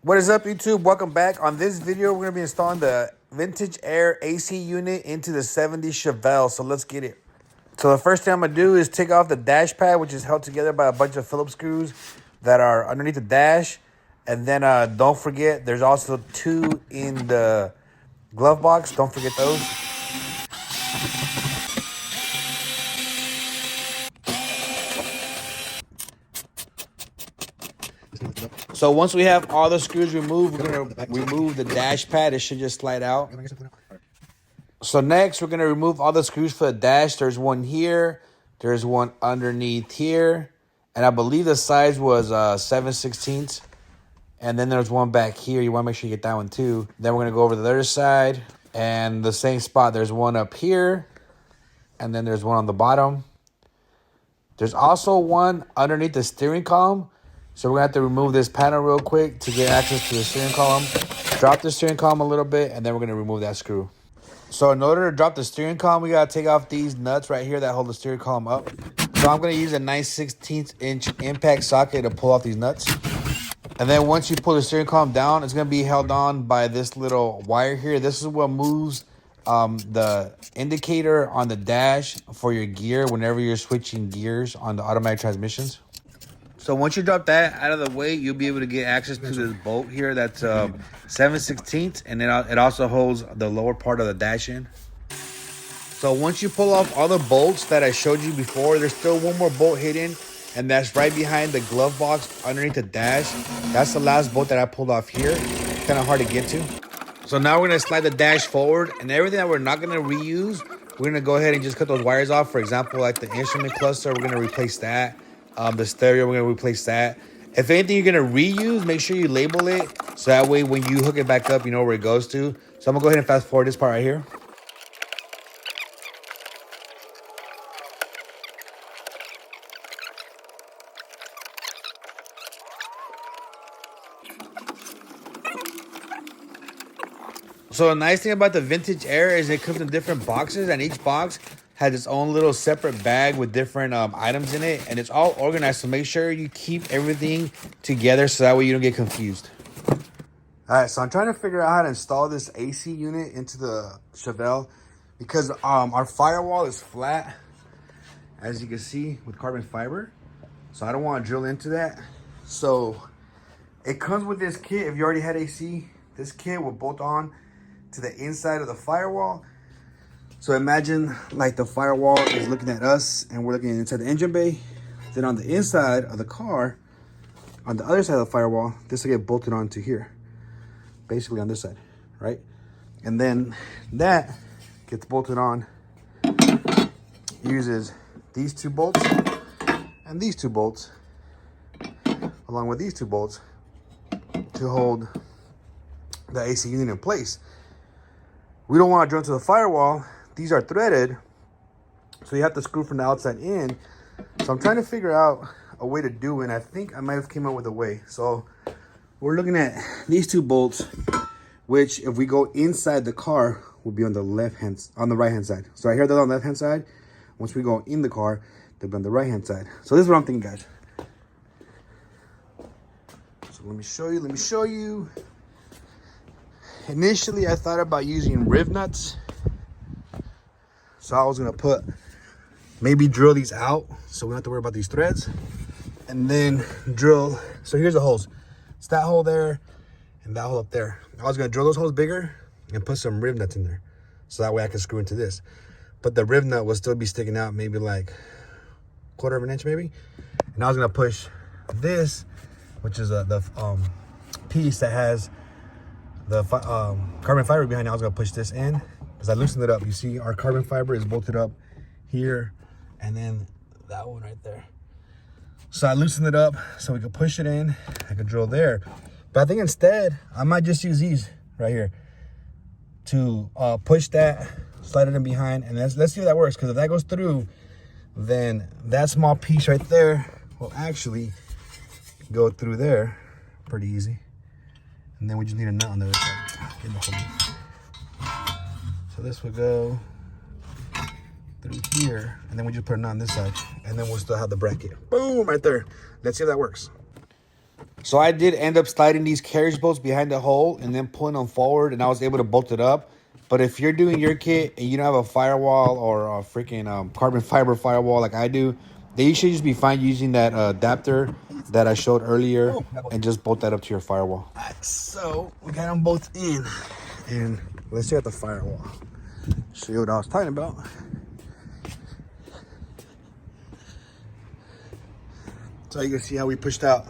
What is up, YouTube? Welcome back. On this video, we're going to be installing the Vintage Air AC unit into the 70 Chevelle. So let's get it. So the first thing I'm going to do is take off the dash pad, which is held together by a bunch of Phillips screws that are underneath the dash. And then don't forget, there's also 2 in the glove box. Don't forget those. So once we have all the screws removed, we're going to remove the dash pad. It should just slide out. So next, we're going to remove all the screws for the dash. There's one here. There's one underneath here. And I believe the size was 7/16. And then there's one back here. You want to make sure you get that one too. Then we're going to go over to the other side. And the same spot, there's one up here. And then there's one on the bottom. There's also one underneath the steering column. So we're going to have to remove this panel real quick to get access to the steering column. Drop the steering column a little bit, and then we're going to remove that screw. So in order to drop the steering column, we got to take off these nuts right here that hold the steering column up. So I'm going to use a 9/16" impact socket to pull off these nuts. And then once you pull the steering column down, it's going to be held on by this little wire here. This is what moves the indicator on the dash for your gear whenever you're switching gears on the automatic transmissions. So once you drop that out of the way, you'll be able to get access to this bolt here that's 7/16, and then it also holds the lower part of the dash in. So once you pull off all the bolts that I showed you before, there's still one more bolt hidden, and that's right behind the glove box underneath the dash. That's the last bolt that I pulled off here. It's kind of hard to get to. So now we're going to slide the dash forward, and everything that we're not going to reuse, we're going to go ahead and just cut those wires off. For example, like the instrument cluster, we're going to replace that. The stereo, we're going to replace that. If anything you're going to reuse, make sure you label it. So that way when you hook it back up, you know where it goes to. So I'm going to go ahead and fast forward this part right here. So the nice thing about the Vintage Air is it comes in different boxes, and each box has its own little separate bag with different items in it, and it's all organized. So make sure you keep everything together so that way you don't get confused. All right, so I'm trying to figure out how to install this AC unit into the Chevelle because our firewall is flat, as you can see, with carbon fiber. So I don't want to drill into that. So it comes with this kit. If you already had AC, this kit will bolt on to the inside of the firewall. So imagine like the firewall is looking at us and we're looking inside the engine bay. Then on the inside of the car, on the other side of the firewall, this will get bolted onto here. Basically on this side, right? And then that gets bolted on, uses these 2 bolts and these 2 bolts, along with these 2 bolts to hold the AC unit in place. We don't want to drill into the firewall. These are threaded, so you have to screw from the outside in. So I'm trying to figure out a way to do it, and I think I might have came up with a way. So we're looking at these 2 bolts, which if we go inside the car, will be on the right hand side. So right here, they're on the left hand side. Once we go in the car, they'll be on the right hand side. So this is what I'm thinking, guys. So let me show you. Initially, I thought about using riv nuts. So I was gonna maybe drill these out so we don't have to worry about these threads. And then drill, so here's the holes. It's that hole there and that hole up there. I was gonna drill those holes bigger and put some riv nuts in there. So that way I can screw into this. But the riv nut will still be sticking out maybe like 1/4 of an inch maybe. And I was gonna push this, which is the piece that has the carbon fiber behind it. I was gonna push this in because I loosened it up. You see our carbon fiber is bolted up here and then that one right there. So I loosened it up so we could push it in. I could drill there. But I think instead, I might just use these right here to push that, slide it in behind, and let's see if that works. Because if that goes through, then that small piece right there will actually go through there pretty easy. And then we just need a nut on the other side. So this would go through here, and then we just put a nut on this side, and then we'll still have the bracket. Boom, right there. Let's see if that works. So I did end up sliding these carriage bolts behind the hole and then pulling them forward, and I was able to bolt it up. But if you're doing your kit and you don't have a firewall or a freaking carbon fiber firewall like I do, then you should just be fine using that adapter that I showed earlier and just bolt that up to your firewall. All right, so we got them both in, and let's check out the firewall. Show you what I was talking about. So you can see how we pushed out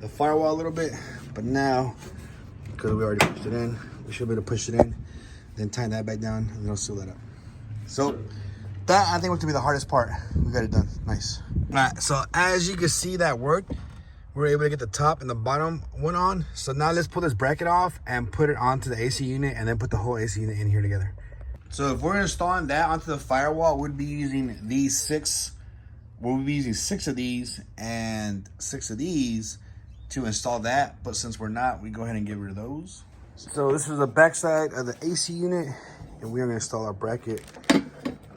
the firewall a little bit, but now, because we already pushed it in, we should be able to push it in, then tighten that back down, and it'll seal that up. So that, I think, was gonna be the hardest part. We got it done, nice. All right, so as you can see, that worked. We were able to get the top and the bottom one on. So now let's pull this bracket off and put it onto the AC unit, and then put the whole AC unit in here together. So if we're installing that onto the firewall, we'd be using these 6. We'll be using 6 of these and 6 of these to install that. But since we're not, we go ahead and get rid of those. So this is the backside of the AC unit, and we are going to install our bracket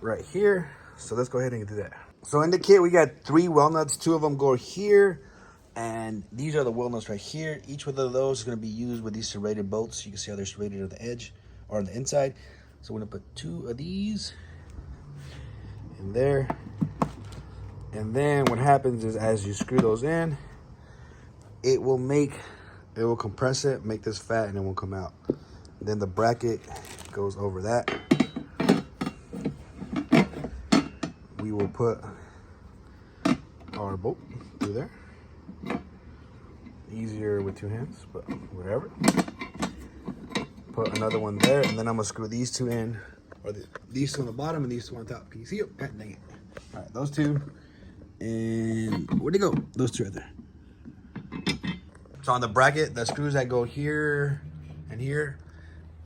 right here. So let's go ahead and do that. So in the kit, we got 3 well nuts. 2 of them go here, and these are the well nuts right here. Each one of those is going to be used with these serrated bolts. You can see how they're serrated at the edge or on the inside. So we're going to put 2 of these in there. And then what happens is, as you screw those in, it will compress it, make this fat, and it won't come out. Then the bracket goes over that. We will put our bolt through there. Easier with 2 hands, but whatever. Put another one there, and then I'm gonna screw these 2 in, or these 2 on the bottom and these 2 on top. Can you see it? God dang it. All right, those 2. And where'd they go? Those 2 right there. So on the bracket, the screws that go here and here,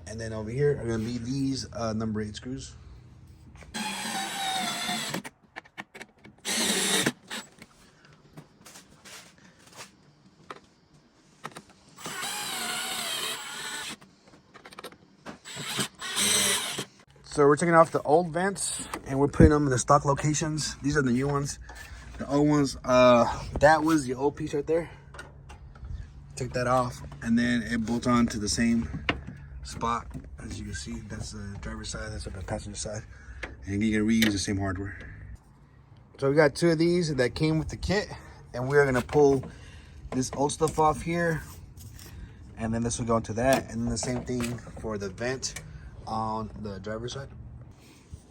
and then over here are gonna be these number 8 screws. So we're taking off the old vents and we're putting them in the stock locations. These are the new ones. The old ones, that was the old piece right there. Take that off, and then it bolts on to the same spot. As you can see, that's the driver's side, that's the passenger side. And you can reuse the same hardware. So we got 2 of these that came with the kit, and we're gonna pull this old stuff off here, and then this will go into that, and then the same thing for the vent on the driver's side.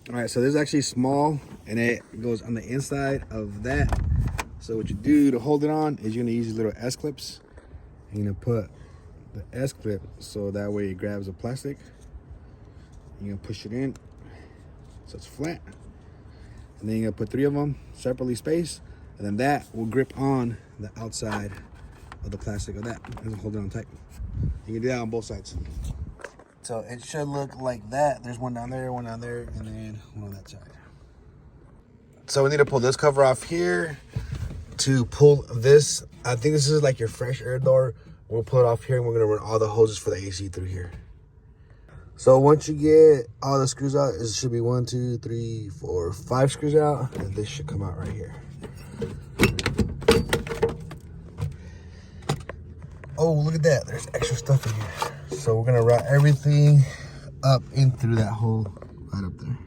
All right, so this is actually small, and it goes on the inside of that. So what you do to hold it on is you're gonna use these little S-clips. You're gonna put the S-clip so that way it grabs the plastic. You're gonna push it in so it's flat. And then you're gonna put 3 of them separately spaced, and then that will grip on the outside of the plastic of that and hold it on tight. You can do that on both sides. So it should look like that. There's one down there, and then one on that side. So we need to pull this cover off here to pull this. I think this is like your fresh air door. We'll pull it off here, and we're gonna run all the hoses for the AC through here. So once you get all the screws out, it should be 1, 2, 3, 4, 5 screws out, and this should come out right here. Oh, look at that. There's extra stuff in here. So we're gonna route everything up in through that hole right up there.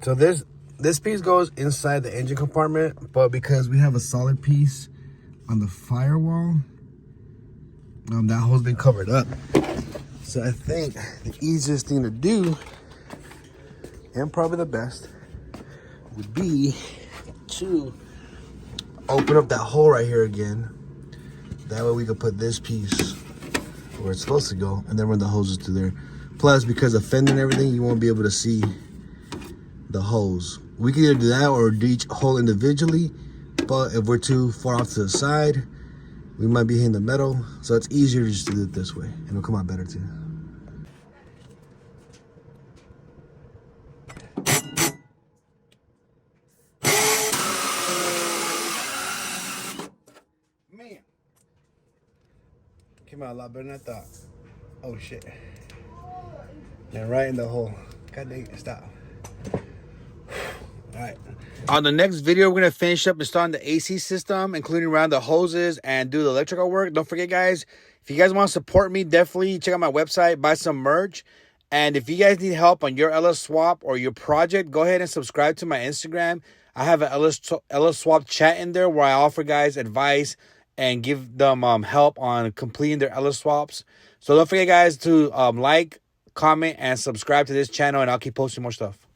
So this piece goes inside the engine compartment, but because we have a solid piece on the firewall, that hole's been covered up. So I think the easiest thing to do, and probably the best, would be to open up that hole right here again. That way we can put this piece where it's supposed to go, and then run the hoses through there. Plus, because of fender and everything, you won't be able to see the hose. We can either do that or do each hole individually, but if we're too far off to the side, we might be hitting the metal. So it's easier just to do it this way, and it'll come out better too. Man, came out a lot better than I thought. Oh shit. And right in the hole. God dang it, stop. All right. On the next video, we're going to finish up installing the AC system, including around the hoses and do the electrical work. Don't forget, guys, if you guys want to support me, definitely check out my website, buy some merch. And if you guys need help on your LS swap or your project, go ahead and subscribe to my Instagram. I have an LS swap chat in there where I offer guys advice and give them help on completing their LS swaps. So don't forget, guys, to like, comment, and subscribe to this channel, and I'll keep posting more stuff.